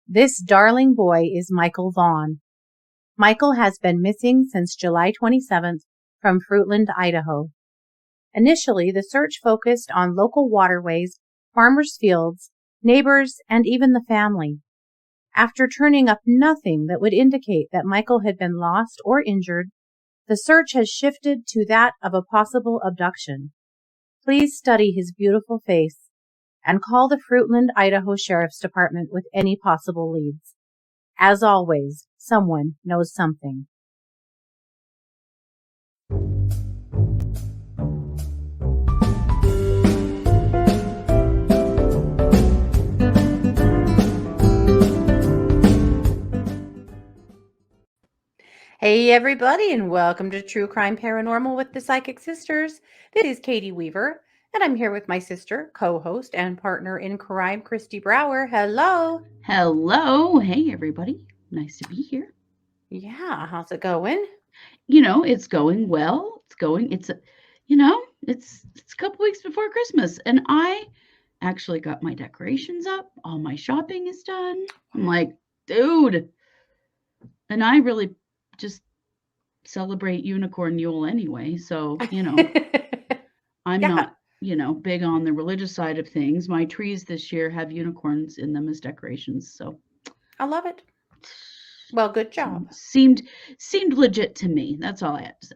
This darling boy is Michael Vaughn. Michael has been missing since July 27th from Fruitland, Idaho. Initially, the search focused on local waterways, farmers' fields, neighbors, and even the family. After turning up nothing that would indicate that Michael had been lost or injured, the search has shifted to that of a possible abduction. Please study his beautiful face and call the Fruitland, Idaho Sheriff's Department with any possible leads. As always, someone knows something. Hey everybody, and welcome to True Crime Paranormal with the Psychic Sisters. This is Katie Weaver, and I'm here with my sister, co-host, and partner in crime, Christy Brower. Hello. Hello. Hey, everybody. Nice to be here. Yeah, how's it going? It's going well. It's a couple weeks before Christmas, and I actually got my decorations up. All my shopping is done. I'm like, dude. And I really just celebrate Unicorn Yule anyway. So, I'm Yeah. not, big on the religious side of things. My trees this year have unicorns in them as decorations. So I love it. Well, good job. Seemed legit to me. That's all I have to say.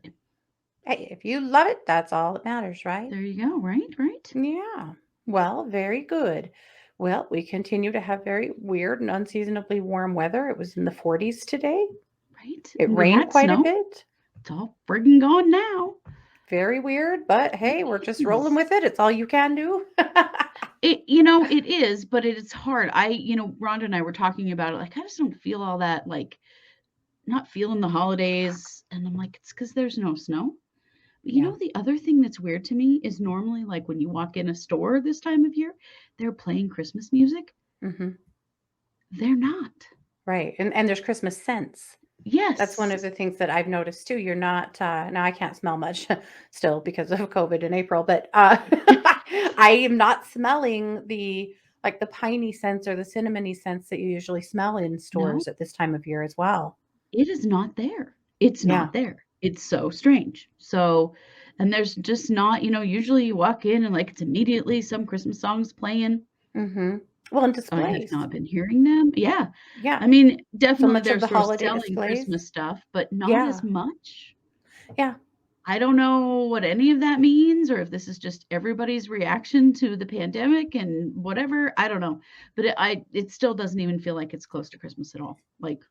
Hey, if you love it, that's all that matters, right? There you go. Right. Yeah. Well, very good. Well, we continue to have very weird and unseasonably warm weather. It was in the 40s today. Right. It We rained had quite a snow. bit. It's all friggin' gone now. Very weird, but hey, we're just rolling with it. It's all you can do. It is, but it's hard. Rhonda and I were talking about it. Like, I just don't feel all that, like, not feeling the holidays. And I'm like, it's because there's no snow. But Yeah. the other thing that's weird to me is normally, like, when you walk in a store this time of year, they're playing Christmas music. Mm-hmm. They're not. Right. And there's Christmas scents. Yes. That's one of the things that I've noticed too. You're not, now I can't smell much still because of COVID in April, but I am not smelling the piney scents or the cinnamony scents that you usually smell in stores No, at this time of year as well. it is not there. It's Yeah. not there. It's so strange. So, and there's just not, usually you walk in and like it's immediately some Christmas songs playing. Mm-hmm. Well, and I have displays. not been hearing them. Yeah. Yeah. I mean, So definitely much of they're the sort of holiday selling displays. Christmas stuff, but not Yeah. as much. Yeah. I don't know what any of that means or if this is just everybody's reaction to the pandemic and whatever. I don't know. But it still doesn't even feel like it's close to Christmas at all. Like,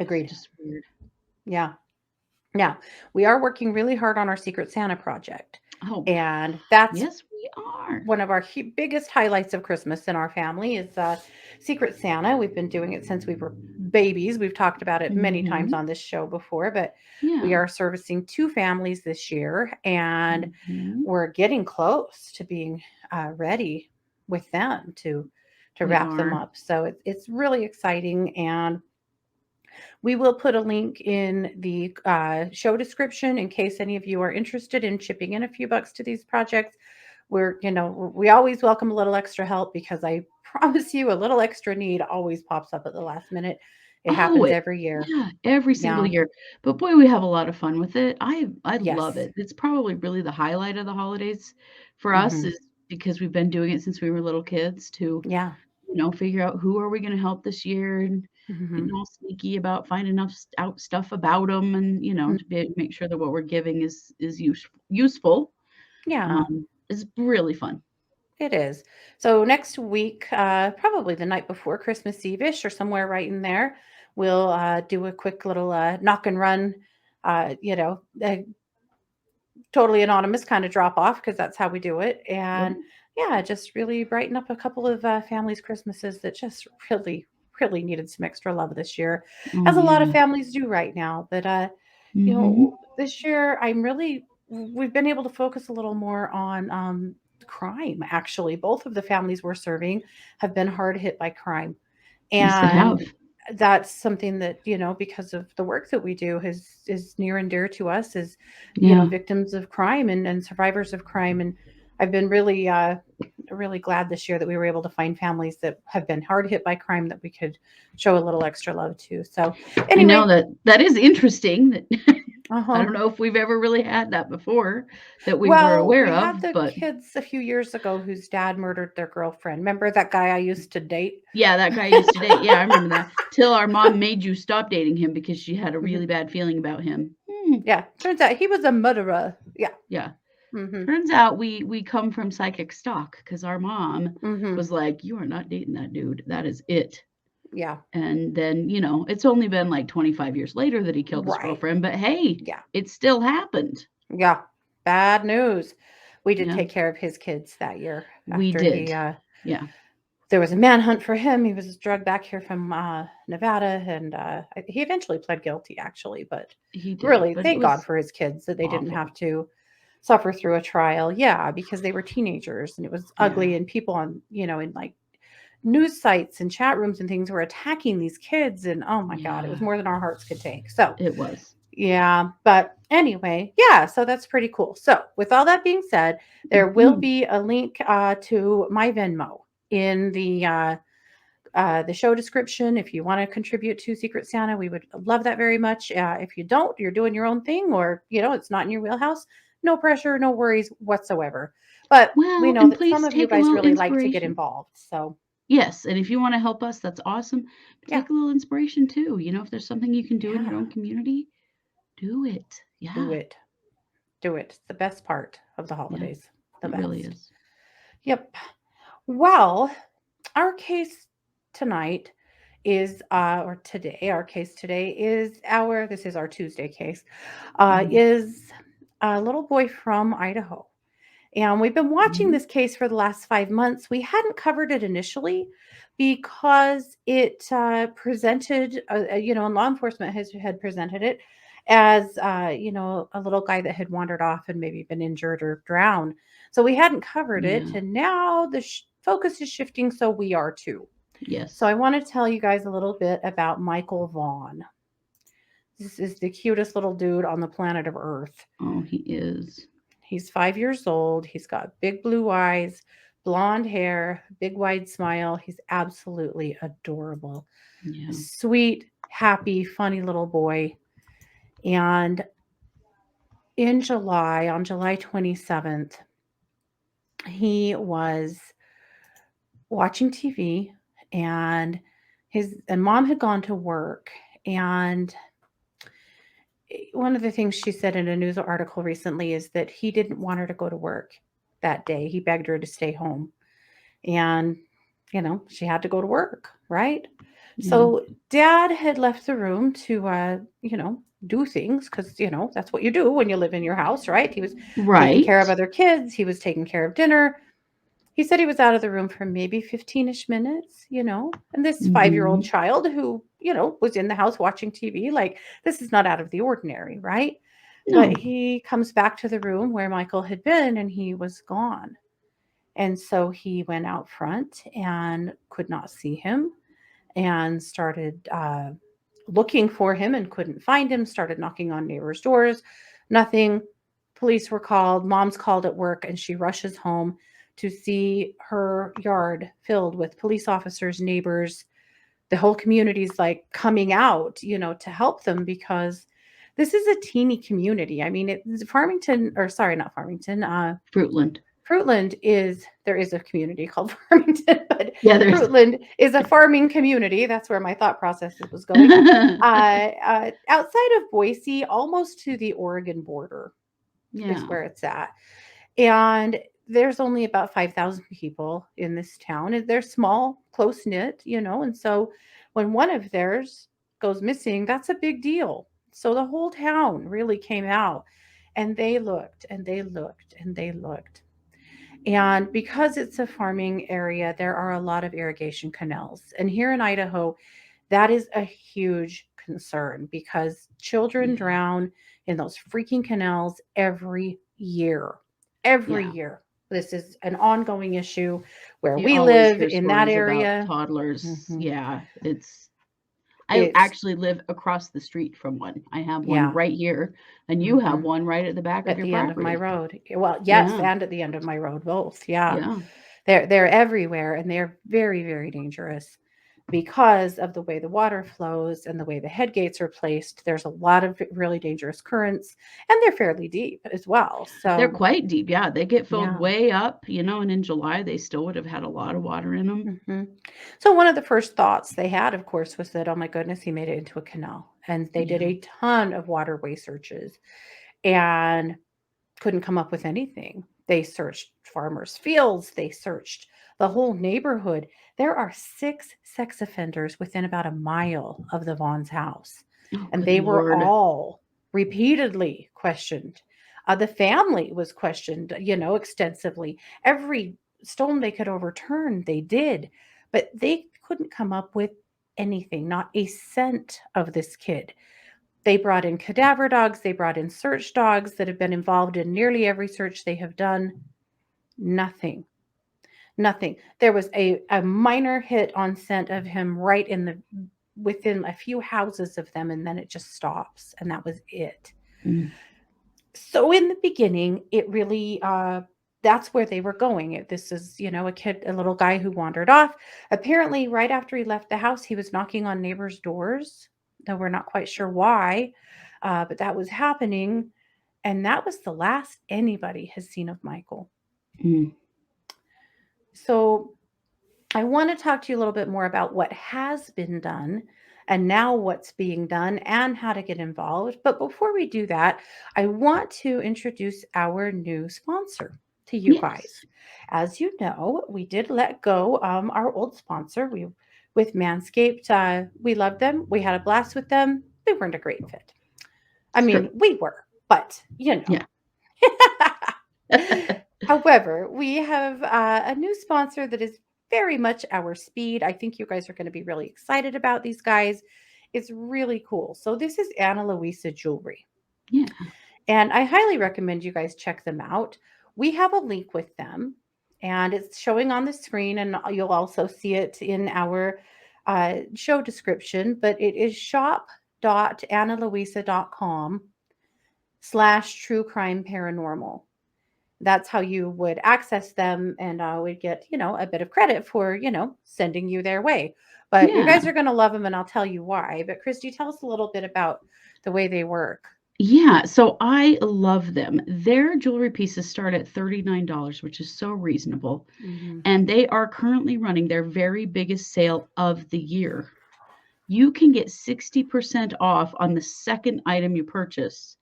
Agreed. it's just weird. Yeah. Yeah. We are working really hard on our Secret Santa project. Oh, And that's yes, we are. one of our biggest highlights of Christmas in our family is Secret Santa. We've been doing it since we were babies. We've talked about it many times on this show before, but we Yeah. are servicing 2 families this year, and Mhm. we're getting close to being ready with them to We wrap them are. up. So it's really exciting, and we will put a link in the show description in case any of you are interested in chipping in a few bucks to these projects. We always welcome a little extra help because I promise you a little extra need always pops up at the last minute. It happens Always. every year. Yeah, every single Yeah. year. But boy, we have a lot of fun with it. I love Yes. it. It's probably really the highlight of the holidays for us Hmm. is because we've been doing it since we were little kids to, Yeah. figure out who are we going to help this year and Hmm. getting all sneaky about finding out stuff about them and, to make sure that what we're giving is useful. Yeah. It's really fun. It is. So next week, probably the night before Christmas Eve-ish or somewhere right in there, we'll do a quick little knock and run, uh, you know, uh, totally anonymous kind of drop off because that's how we do it. Yep. And yeah, just really brighten up a couple of families' Christmases that just really, really needed some extra love this year, Oh as a lot of yeah. families do right now. But, Mhm. this year we've been able to focus a little more on crime, actually. Both of the families we're serving have been hard hit by crime. Yes, they have. And that's something that, because of the work that we do is near and dear to us is, Yeah. victims of crime and survivors of crime. And I've been really really glad this year that we were able to find families that have been hard hit by crime that we could show a little extra love to. So I know anyway, that is interesting. That I uh-huh. don't know if we've ever really had that before that we were Well, aware we of, had the but kids a few years ago whose dad murdered their girlfriend. Remember that guy I used to date? yeah, that guy used to date. Yeah, I remember that. Till our mom made you stop dating him because she had a Mhm. really bad feeling about him. Yeah, turns out he was a murderer. Yeah. Yeah. Mhm. Turns out we come from psychic stock because our mom Mhm. was like, "You are not dating that dude. That is it." Yeah. And then, it's only been like 25 years later that he killed his Right. girlfriend, but hey, Yeah. it still happened. Yeah. Bad news. We did Yeah, take care of his kids that year we after did. he Yeah, there was a manhunt for him. He was drugged back here from Nevada, and he eventually pled guilty, actually. But he did. really, But it thank God was for his kids that they didn't awful. have to suffer through a trial. Yeah, because they were teenagers and it was Yeah, ugly, and people on in like news sites and chat rooms and things were attacking these kids, and oh my God, it was yeah, more than our hearts could take. So it was. yeah, but anyway, yeah, so that's pretty cool. So, with all that being said, there will Mhm. be a link to my Venmo in the show description. If you want to contribute to Secret Santa, we would love that very much. If you don't, you're doing your own thing, or it's not in your wheelhouse. No pressure, no worries whatsoever. But we Well, know and that some please of you take a guys little really like to get inspiration. involved. So Yes, and if you want to help us, that's awesome. But yeah, take a little inspiration too. If there's something you can do in your yeah, own community, do it. do Yeah, it, do it. It's the best part of the yeah, holidays. The it really best. is. Yep. Well, our case tonight is or today our case today is our this is our Tuesday case Hmm. is a little boy from Idaho, and we've been watching Hmm. this case for the last 5 months. We hadn't covered it initially because it presented and law enforcement had presented it as a little guy that had wandered off and maybe been injured or drowned. So we hadn't covered it, Yeah. and now the focus is shifting, so we are too. So Yes. I want to tell you guys a little bit about Michael Vaughn. This is the cutest little dude on the planet of Earth. Oh, he is. He's 5 years old. He's got big blue eyes, blonde hair, big wide smile. He's absolutely adorable. A Yeah. sweet, happy, funny little boy. And in July, on July 27th, he was watching TV, and his and mom had gone to work, and one of the things she said in a news article recently is that he didn't want her to go to work that day. He begged her to stay home. And, she had to go to work, right? Yeah. So dad had left the room to, do things because, that's what you do when you live in your house, right? He was taking care of Right. other kids, he was taking care of dinner. He said he was out of the room for maybe 15ish minutes, and this 5-year-old Hmm. child who, was in the house watching TV, like this is not out of the ordinary, right? But No. he comes back to the room where Michael had been and he was gone. And so he went out front and could not see him, and started looking for him and couldn't find him, started knocking on neighbors' doors. Nothing. Police were called. Mom's called at work, and she rushes home to see her yard filled with police officers, neighbors. The whole community's like coming out, to help them because this is a teeny community. I mean, it's Farmington, or sorry, not Farmington. Fruitland. Fruitland is there is a community called Farmington, but Yeah, there's. Fruitland is a farming community. That's where my thought process was going. Outside of Boise, almost to the Oregon border, is Yeah. where it's at. And there's only about 5,000 people in this town. And they're small, close knit, and so when one of theirs goes missing, that's a big deal. So the whole town really came out, and they looked and they looked and they looked. And because it's a farming area, there are a lot of irrigation canals. And here in Idaho, that is a huge concern because children Yeah. drown in those freaking canals every year. Every Yeah. year. This is an ongoing issue where You we always live hear in that stories about area. toddlers. Mhm. Yeah, I It's, actually live across the street from one. I have one yeah. right here, and you have Mhm. one right at the back of At your the end of my property. road. Well, yes, Yeah. and at the end of my road, both. Yeah. Yeah. They're everywhere, and they're very, very dangerous because of the way the water flows and the way the head gates are placed. There's a lot of really dangerous currents, and they're fairly deep as well. They're So, quite deep. Yeah, they get filled yeah. way up, and in July they still would have had a lot of water in them. hmm So one of the first thoughts they had, of course, was that, oh my goodness, he made it into a canal. And they did Yeah. a ton of waterway searches and couldn't come up with anything. They searched farmers' fields, they searched the whole neighborhood. There are 6 sex offenders within about a mile of the Vaughn's house, Oh, and good they were Lord. all repeatedly questioned. The family was questioned, extensively. Every stone they could overturn, they did, but they couldn't come up with anything, not a scent of this kid. They brought in cadaver dogs, they brought in search dogs that have been involved in nearly every search they have done. Nothing. Nothing. There was a minor hit on scent of him right in the within a few houses of them, and then it just stops, and that was it. Mm, So in the beginning, it really that's where they were going. This is, a little guy who wandered off. Apparently, right after he left the house, he was knocking on neighbors' doors. Though we're not quite sure why, but that was happening, and that was the last anybody has seen of Michael. mm. So I want to talk to you a little bit more about what has been done and now what's being done and how to get involved. But before we do that, I want to introduce our new sponsor to you guys. Yes. As you know, we did let go our old sponsor. We with Manscaped. We loved them. We had a blast with them. They weren't a great fit. I It's mean, true. we were, but Yeah. However, we have a new sponsor that is very much our speed. I think you guys are going to be really excited about these guys. It's really cool. So, this is Ana Luisa Jewelry, Yeah. and I highly recommend you guys check them out. We have a link with them, and it's showing on the screen, and you'll also see it in our show description. But it is shop.analuisa.com/true crime paranormal. That's how you would access them, and would get, a bit of credit for, sending you their way. But you Yeah. guys are going to love them, and I'll tell you why. But Christy, tell us a little bit about the way they work. Yeah, so I love them. Their jewelry pieces start at $39, which is so reasonable. hmm And they are currently running their very biggest sale of the year. You can get 60% off on the second item you purchase.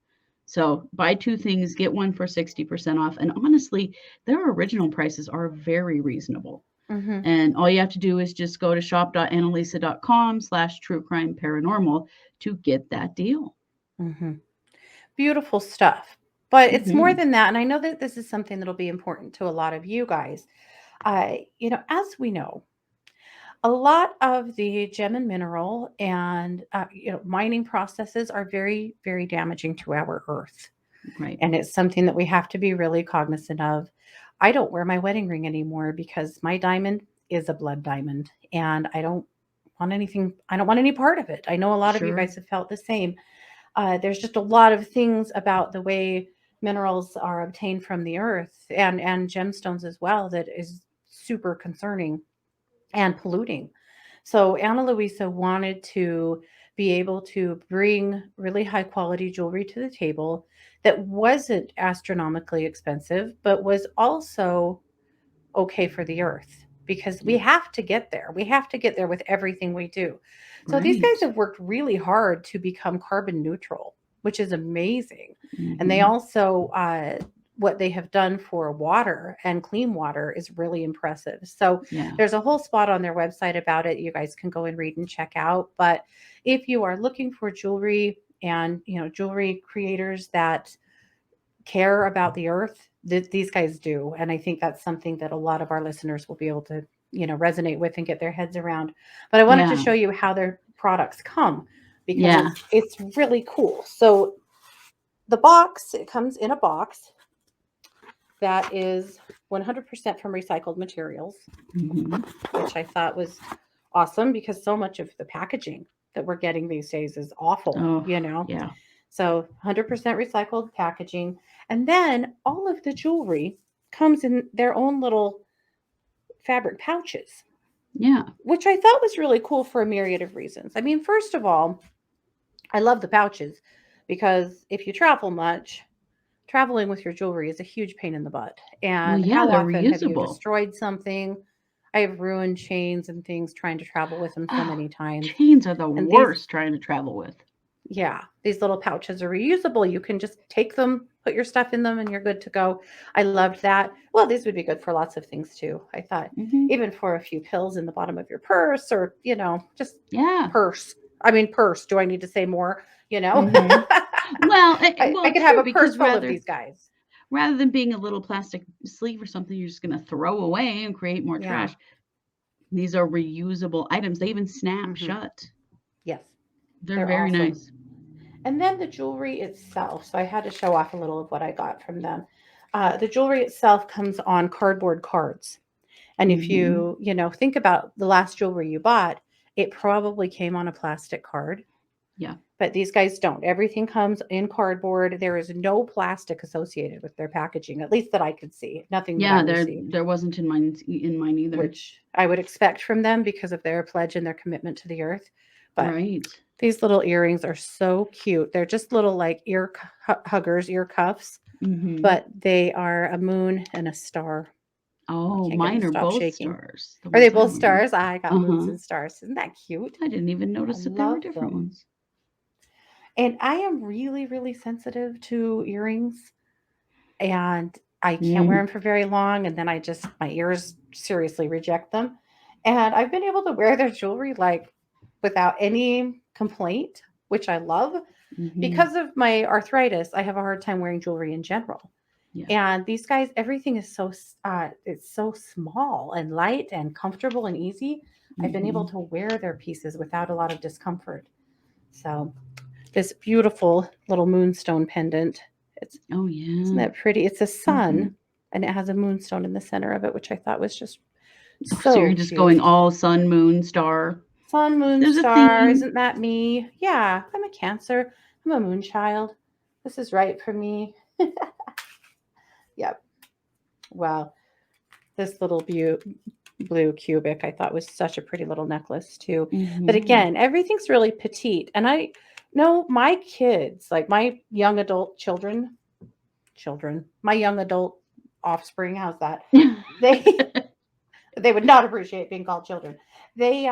So buy two things, get one for 60% off. And honestly, their original prices are very reasonable. hmm And all you have to do is just go to shop.annalisa.com/true crime paranormal to get that deal. hmm Beautiful stuff. But it's more Hmm. than that. And I know that this is something that'll be important to a lot of you guys. As we know, a lot of the gem and mineral and mining processes are very, very damaging to our earth. Right. And it's something that we have to be really cognizant of. I don't wear my wedding ring anymore because my diamond is a blood diamond, and I don't want any part of it. I know a lot of you Sure. guys have felt the same. There's just a lot of things about the way minerals are obtained from the earth and gemstones as well that is super concerning and polluting. So Ana Luisa wanted to be able to bring really high quality jewelry to the table that wasn't astronomically expensive, but was also okay for the earth, because we Yeah. have to get there. We have to get there with everything we do. So these guys Right. have worked really hard to become carbon neutral, which is amazing. And they Hmm. also, what they have done for water and clean water is really impressive. So Yeah. there's a whole spot on their website about it. You guys can go and read and check out. But if you are looking for jewelry and, jewelry creators that care about the earth, these guys do. And I think that's something that a lot of our listeners will be able to, resonate with and get their heads around. But I wanted to Yeah. show you how their products come, because Yeah. it's really cool. So the box, it comes in a box that is 100% from recycled materials, Hmm. which I thought was awesome because so much of the packaging that we're getting these days is awful, Oh, you know? yeah. So 100% recycled packaging. And then all of the jewelry comes in their own little fabric pouches, Yeah. which I thought was really cool for a myriad of reasons. I mean, first of all, I love the pouches because if you travel much, traveling with your jewelry is a huge pain in the butt. Well, And yeah, how they're often have you reusable. destroyed something? I have ruined chains and things trying to travel with them so Oh, many times. chains are the And these, worst trying to travel with. yeah, these little pouches are reusable. You can just take them, put your stuff in them, and you're good to go. I loved that. Well, these would be good for lots of things too. I thought, Hmm. even for a few pills in the bottom of your purse, or, just Yeah. purse. I mean, purse. Do I need to say more? You know, Hmm. Well, I well, could have true, a purse because full of these guys. rather than being a little plastic sleeve or something you're just going to throw away and create more Yeah. trash, these are reusable items. They even snap Hmm. shut. Yes, They're they're very awesome. nice. And then the jewelry itself. So I had to show off a little of what I got from them. The jewelry itself comes on cardboard cards. And if Hmm. think about the last jewelry you bought, it probably came on a plastic card. Yeah. But these guys don't. Everything comes in cardboard. There is no plastic associated with their packaging, at least that I could see. Nothing that I Yeah, received, there wasn't in mine either. which I would expect from them because of their pledge and their commitment to the earth. But Right. these little earrings are so cute. They're just little like huggers, ear cuffs, Hmm. but they are a moon and a star. I Oh, can't get them to mine are stop both shaking. stars. The Are they ones both I'm wearing. stars? I got moons Uh-huh. and stars. Isn't that cute? I didn't even I notice that there were love different them. ones. And I am really, really sensitive to earrings. And I can't wear Mm. them for very long. And then my ears seriously reject them. And I've been able to wear their jewelry like without any complaint, which I love. Hmm. Because of my arthritis, I have a hard time wearing jewelry in general. Yeah. And these guys, everything is it's so small and light and comfortable and easy. I've been able Hmm. to wear their pieces without a lot of discomfort. So this beautiful little moonstone pendant. It's Oh, Isn't yeah. that pretty? It's a Hmm. sun and it has a moonstone in the center of it, which I thought was just So so you're just going cute. all sun, moon, star. Sun, moon, There's a star, theme. isn't that me? Yeah, I'm a Cancer. I'm a moon child. This is right for me. Yep. Well, this little blue cubic I thought was such a pretty little necklace too. But Hmm. again, everything's really petite. And I know my kids, like my young adult my young adult offspring, how's that? They they would not appreciate being called children. They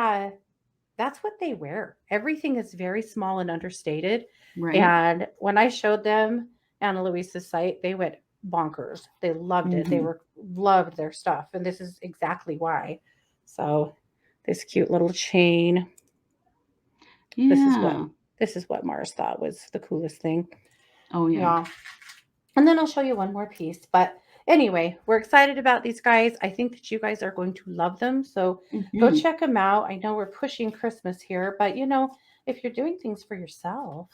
That's what they wear. Everything is very small and understated. Right. And when I showed them Anna Luisa's site, they went bonkers. They loved it. Hmm. Loved their stuff. And this is exactly why. So this cute little chain. This is what Yeah. this is what Mars thought was the coolest thing. Oh, yeah. Yeah. And then I'll show you one more piece. But anyway, we're excited about these guys. I think that you guys are going to love them. So go Hmm. check them out. I know we're pushing Christmas here, but if you're doing things for yourself,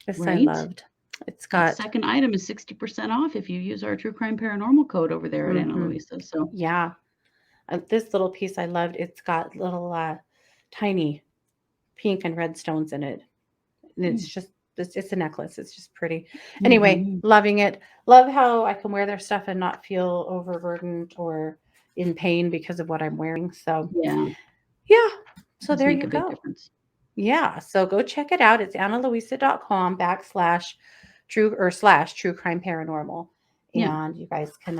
this I Right. loved. It's That got, second item is 60% off if you use our True Crime Paranormal code over there at Ana hmm Luisa. So, yeah, this little piece I loved. It's got little tiny pink and red stones in it. And it's a necklace. It's just pretty. Anyway, mm-hmm. loving it. Love how I can wear their stuff and not feel overburdened or in pain because of what I'm wearing. So Yeah, yeah. So does there make you a big go. difference. Yeah. So go check it out. It's analuisa.com/true crime paranormal. Yeah. And you guys can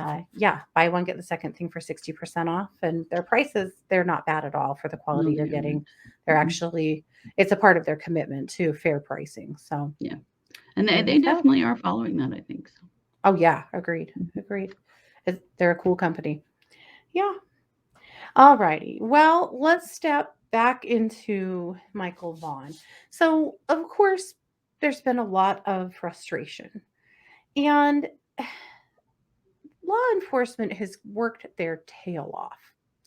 buy one, get the second thing for 60% off. And their prices, they're not bad at all for the quality No, you're they getting. aren't. They're Mm-mm. actually it's a part of their commitment to fair pricing. So Yeah. And there they you go. definitely are following that, I think so. Oh yeah, agreed. Mhm. Agreed. They're a cool company. Yeah. All righty. Well, let's step back into Michael Vaughn. So, of course, there's been a lot of frustration. And law enforcement has worked their tail off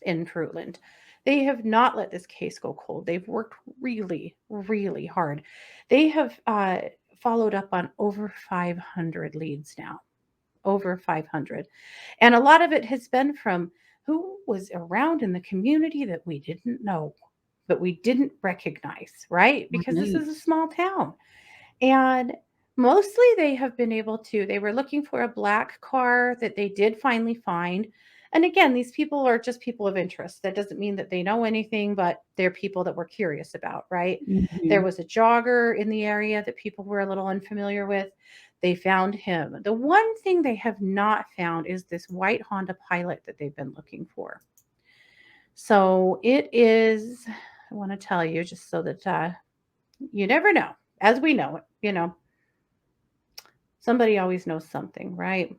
in Fruitland. They have not let this case go cold. They've worked really, really hard. They have followed up on over 500 leads now, over 500. And a lot of it has been from who was around in the community that we didn't know, but we didn't recognize, right? Because this is a Right. small town. And mostly they have been able to, they were looking for a black car that they did finally find. And again, these people are just people of interest. That doesn't mean that they know anything, but they're people that we're curious about, right? There Mhm. was a jogger in the area that people were a little unfamiliar with. They found him. The one thing they have not found is this white Honda Pilot that they've been looking for. So it is, I want to tell you just so that you never know. As we know it, somebody always knows something, right?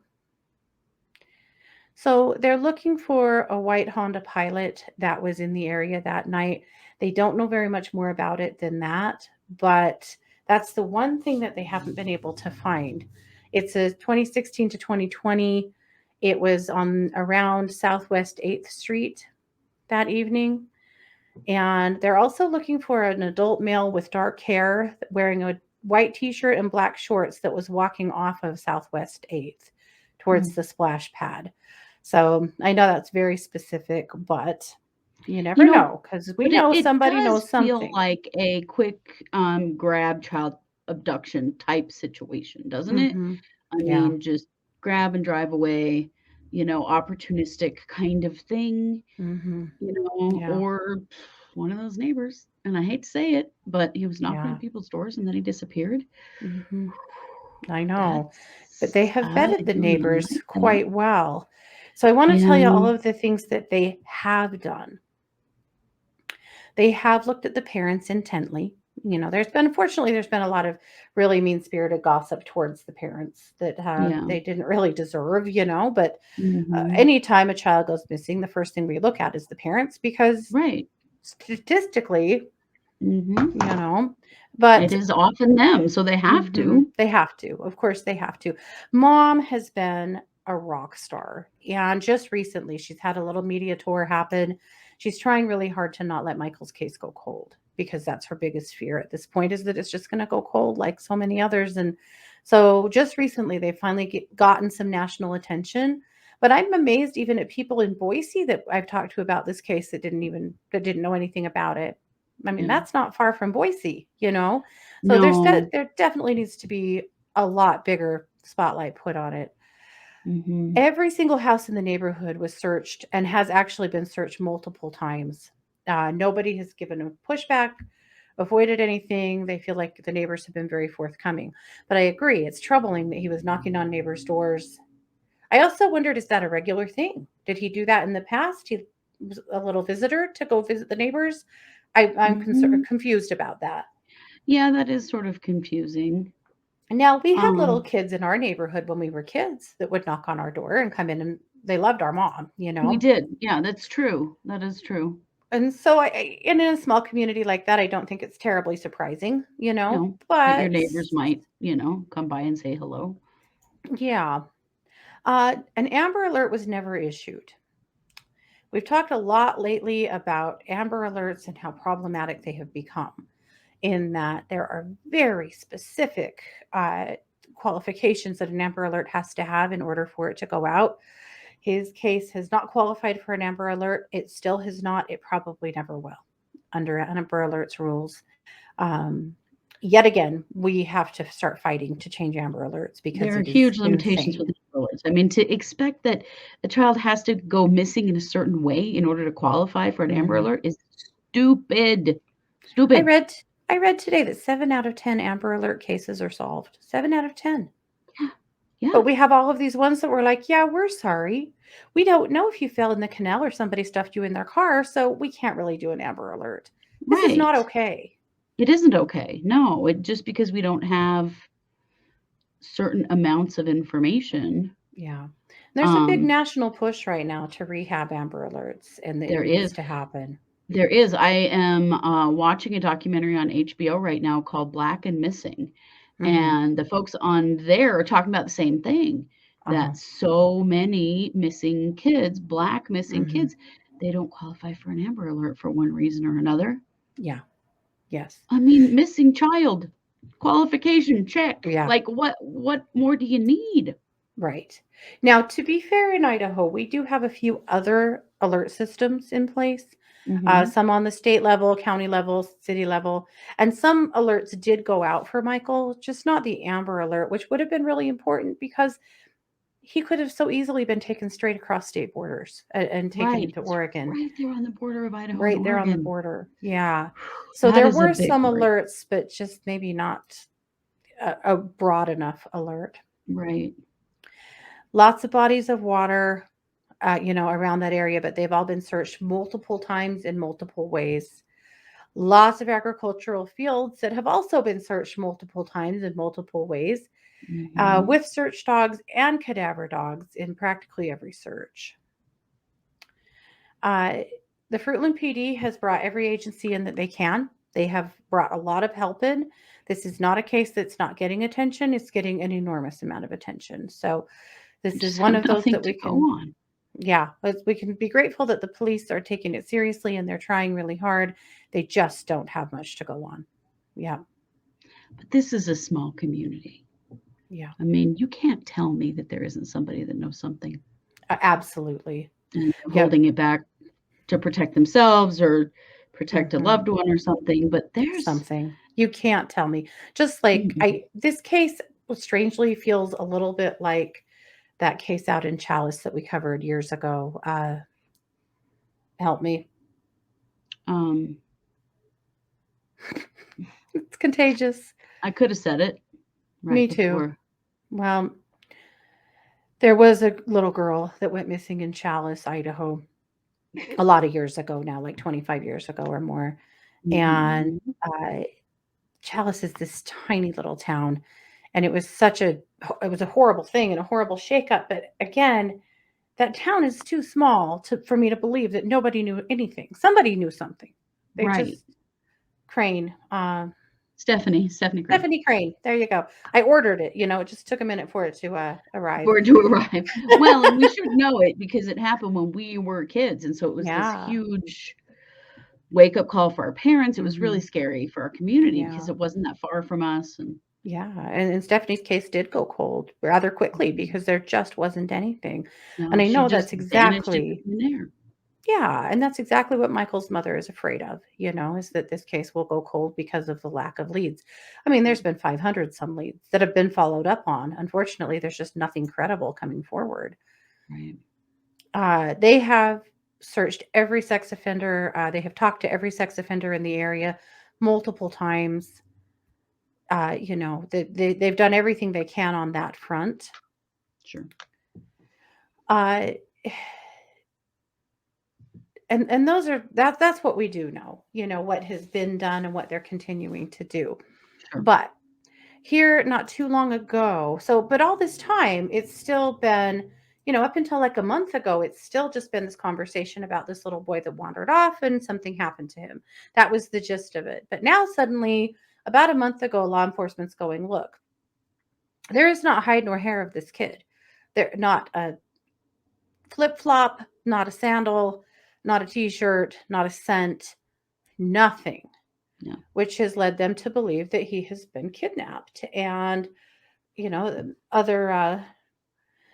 So they're looking for a white Honda Pilot that was in the area that night. They don't know very much more about it than that, but that's the one thing that they haven't been able to find. It's a 2016 to 2020. It was on around Southwest 8th Street that evening. And they're also looking for an adult male with dark hair wearing a white t-shirt and black shorts that was walking off of Southwest 8th towards Mm. the splash pad. So I know that's very specific, but you You never know, know because we but it know it somebody does knows feel something. like a quick, grab child abduction type situation, doesn't it? Hmm. I Yeah. mean, just grab and drive away, opportunistic kind of thing, Hmm. Yeah. or one of those neighbors, and I hate to say it, but he was knocking on Yeah. people's doors and then he disappeared. Hmm. I know. But they That's have I vetted the do not neighbors like that. quite well. So I want to tell you all Yeah, of the things that they have done. They have looked at the parents intently. There's been a lot of really mean spirited gossip towards the parents that yeah. they didn't really deserve, but Mhm. anytime a child goes missing, the first thing we look at is the parents because Right. statistically, Mhm. you know, It but is often them, so they have to. they have to. Of course, they have to. Mom has been a rock star. And just recently, she's had a little media tour happen. She's trying really hard to not let Michael's case go cold because that's her biggest fear at this point is that it's just going to go cold like so many others. And so just recently, they finally gotten some national attention. But I'm amazed even at people in Boise that I've talked to about this case that didn't know anything about it. I mean, Yeah. that's not far from Boise. So No. there definitely needs to be a lot bigger spotlight put on it. Mhm. Every single house in the neighborhood was searched and has actually been searched multiple times. Nobody has given a pushback, avoided anything. They feel like the neighbors have been very forthcoming. But I agree, it's troubling that he was knocking on neighbors' doors. I also wondered, is that a regular thing? Did he do that in the past? He was a little visitor to go visit the neighbors. Mhm. Confused about that. Yeah, that is sort of confusing. Now, we had little Um, kids in our neighborhood when we were kids that would knock on our door and come in, and they loved our mom. we did. Yeah, that's true. That is true. And so in a small community like that, I don't think it's terribly surprising. No, that your But neighbors might, come by and say hello. yeah, an Amber Alert was never issued. We've talked a lot lately about Amber Alerts and how problematic they have become, in that there are very specific uh, qualifications that an Amber Alert has to have in order for it to go out. His case has not qualified for an Amber Alert. It still has not. It probably never will under Amber Alert's rules. Um, Yet again, we have to start fighting to change Amber Alerts because There are it is huge limitations insane. with controllers. I mean, to expect that a child has to go missing in a certain way in order to qualify for an Amber Mhm. Alert is stupid. I Stupid. read I read today that 7 out of 10 Amber Alert cases are solved. 7 out of 10. Yeah. Yeah. But we have all of these ones that were like, "Yeah, we're sorry. We don't know if you fell in the canal or somebody stuffed you in their car, so we can't really do an Amber Alert." This is not Right. okay. It isn't okay. No, it just because we don't have certain amounts of information. Yeah. There's a big Um, national push right now to rehab Amber Alerts, and it there needs is to happen. there is. I am watching a documentary on HBO right now called Black and Missing, Mhm. and the folks on there are talking about the same thing. Uh-huh. That so many missing kids, black missing Mhm. kids, they don't qualify for an Amber Alert for one reason or another. Yeah. Yes. I mean, missing child qualification check. Yeah. Like what more do you need? Right. Now, to be fair, in Idaho, we do have a few other alert systems in place. Mhm. Some on the state level, county level, city level, and some alerts did go out for Michael, just not the Amber Alert, which would have been really important because he could have so easily been taken straight across state borders and taken Right. to It's Oregon, right there on the border of Idaho and right there on the Oregon. border. Yeah. So That there is a were big some worry. alerts, but just maybe not a broad enough alert. Right. Lots of bodies of water, around that area, but they've all been searched multiple times in multiple ways. Lots of agricultural fields that have also been searched multiple times in multiple ways, Mhm. with search dogs and cadaver dogs in practically every search. Uh, the Fruitland PD has brought every agency in that they can. They have brought a lot of help in. This is not a case that's not getting attention, it's getting an enormous amount of attention. So, I this is just one have of those nothing that we to go can, on. yeah, we can be grateful that the police are taking it seriously and they're trying really hard. They just don't have much to go on. Yeah, But this is a small community. yeah, I mean, you can't tell me that there isn't somebody that knows something absolutely. and they're Yep. holding it back to protect themselves or protect a Hmm. loved one or something, but there's Something you can't tell me. Just like mm, this case strangely feels a little bit like that case out in Chalice that we covered years ago. Help me. um, It's contagious. I could have said it right Me too. before. Well, there was a little girl that went missing in Chalice, Idaho, a lot of years ago now, like 25 years ago or more. And Mhm. uh, Chalice is this tiny little town, and it was a horrible thing and a horrible shakeup. But again, that town is too small for me to believe that nobody knew anything. Somebody knew something. They Right. just Crane, Stephanie Gray. Stephanie Crane. There you go. I ordered it. It just took a minute for it to arrive. For it to arrive. Well, and we should know it because it happened when we were kids, and so it was this Yeah. huge wake-up call for our parents. It was really Hmm. scary for our community because Yeah. it wasn't that far from us, and Yeah. And Stephanie's case did go cold rather quickly mhm, because there just wasn't anything. And no, I she know just that's vanished into exactly, thin air. yeah. And that's exactly what Michael's mother is afraid of, is that this case will go cold because of the lack of leads. I mean, there's Right, been 500 some leads that have been followed up on. Unfortunately, there's just nothing credible coming forward. right. They have searched every sex offender. They have talked to every sex offender in the area multiple times. They've done everything they can on that front. Sure. Uh, and that's what we do know. What has been done and what they're continuing to do. Sure. But here, not too long ago, but all this time, it's still been, up until like a month ago, it's still just been this conversation about this little boy that wandered off and something happened to him. That was the gist of it. But now, suddenly, about a month ago, law enforcement's going, look, there is not hide nor hair of this kid. There, not a flip flop, not a sandal, not a t shirt, not a scent, nothing, Yeah. which has led them to believe that he has been kidnapped. And, other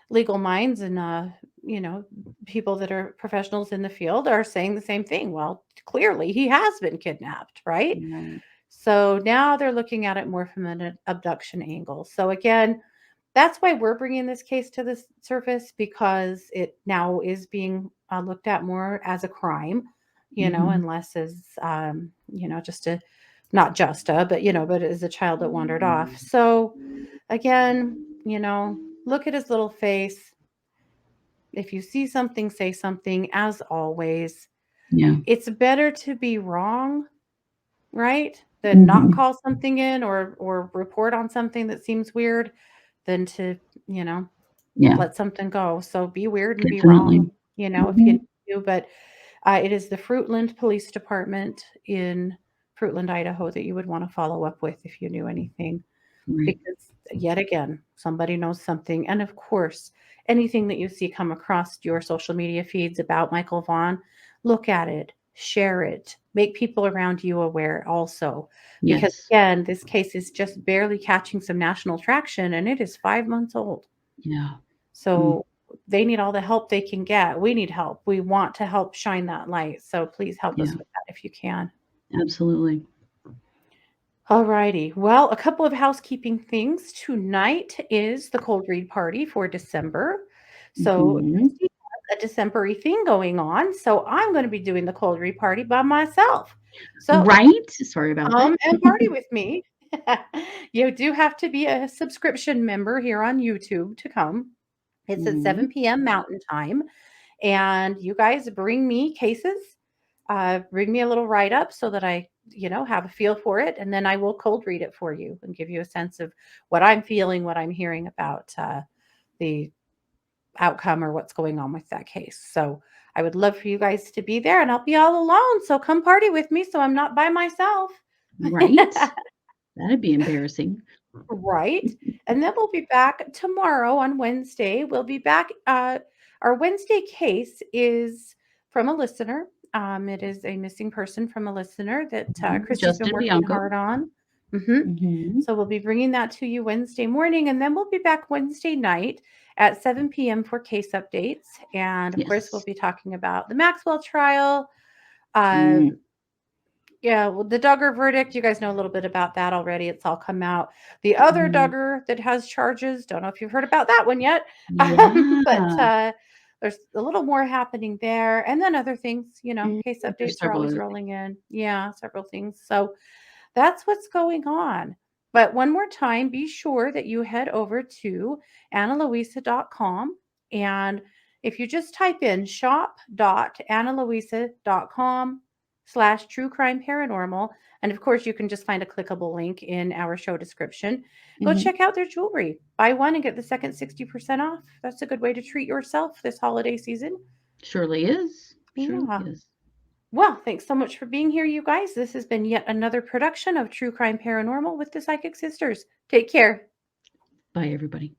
legal minds and you know people that are professionals in the field are saying the same thing. Well, clearly he has been kidnapped, right? Right. So now they're looking at it more from an abduction angle. So again, that's why we're bringing this case to the surface, because it now is being looked at more as a crime, Mhm. unless as just a, not just a, but but as a child that wandered off. So again, look at his little face. If you see something, say something, as always. Yeah. It's better to be wrong, right? Than not Mhm. call something in or report on something that seems weird than to, you know, Yeah, let something go. So be weird and be wrong, definitely. if you Mhm. need to. But it is the Fruitland Police Department in Fruitland, Idaho, that you would want to follow up with if you knew anything. Right. Because yet again, somebody knows something. And of course, anything that you see come across your social media feeds about Michael Vaughn, look at it, share it, make people around you aware also. Because Yes. again, this case is just barely catching some national traction and it is 5 months old. Yeah. Mm. So they need all the help they can get. We need help. We want to help shine that light. So please help Yeah, us with that if you can. absolutely. Alrighty. Well, a couple of housekeeping things. Tonight is the cold read party for December. So Hmm. Misty has a December-y thing going on. So I'm going to be doing the cold read party by myself. So Right? Sorry about come that. and party with me. You do have to be a subscription member here on YouTube to come. It's at Mhm. 7 p.m. Mountain Time. And you guys bring me cases, bring me a little write up so that I, have a feel for it. And then I will cold read it for you and give you a sense of what I'm feeling, what I'm hearing about the outcome or what's going on with that case. So I would love for you guys to be there and I'll be all alone. So come party with me so I'm not by myself. Right? That'd be embarrassing. Right. And then we'll be back tomorrow on Wednesday. We'll be back. Our Wednesday case is from a listener. It is a missing person from a listener that Christy's been Justin working Bianco. hard on. hmm Mhm. So we'll be bringing that to you Wednesday morning. And then we'll be back Wednesday night at 7 p.m. for case updates. And of course, we'll Yes. be talking about the Maxwell trial. Uh, Mm. yeah, well, the Duggar verdict, you guys know a little bit about that already. It's all come out. The other Mhm. Duggar that has charges, don't know if you've heard about that one yet. But Yeah. there's a little more happening there. And then other things, Mm. case There's updates are several always other rolling in. Yeah, several things. So that's what's going on. But one more time, be sure that you head over to analuisa.com. And if you just type in shop.analuisa.com/true crime paranormal, and of course, you can just find a clickable link in our show description. Go things. Mhm. check out their jewelry. Buy one and get the second 60% off. That's a good way to treat yourself this holiday season. Surely is. Surely Yeah. is. Well, thanks so much for being here, you guys. This has been yet another production of True Crime Paranormal with the Psychic Sisters. Take care. Bye, everybody.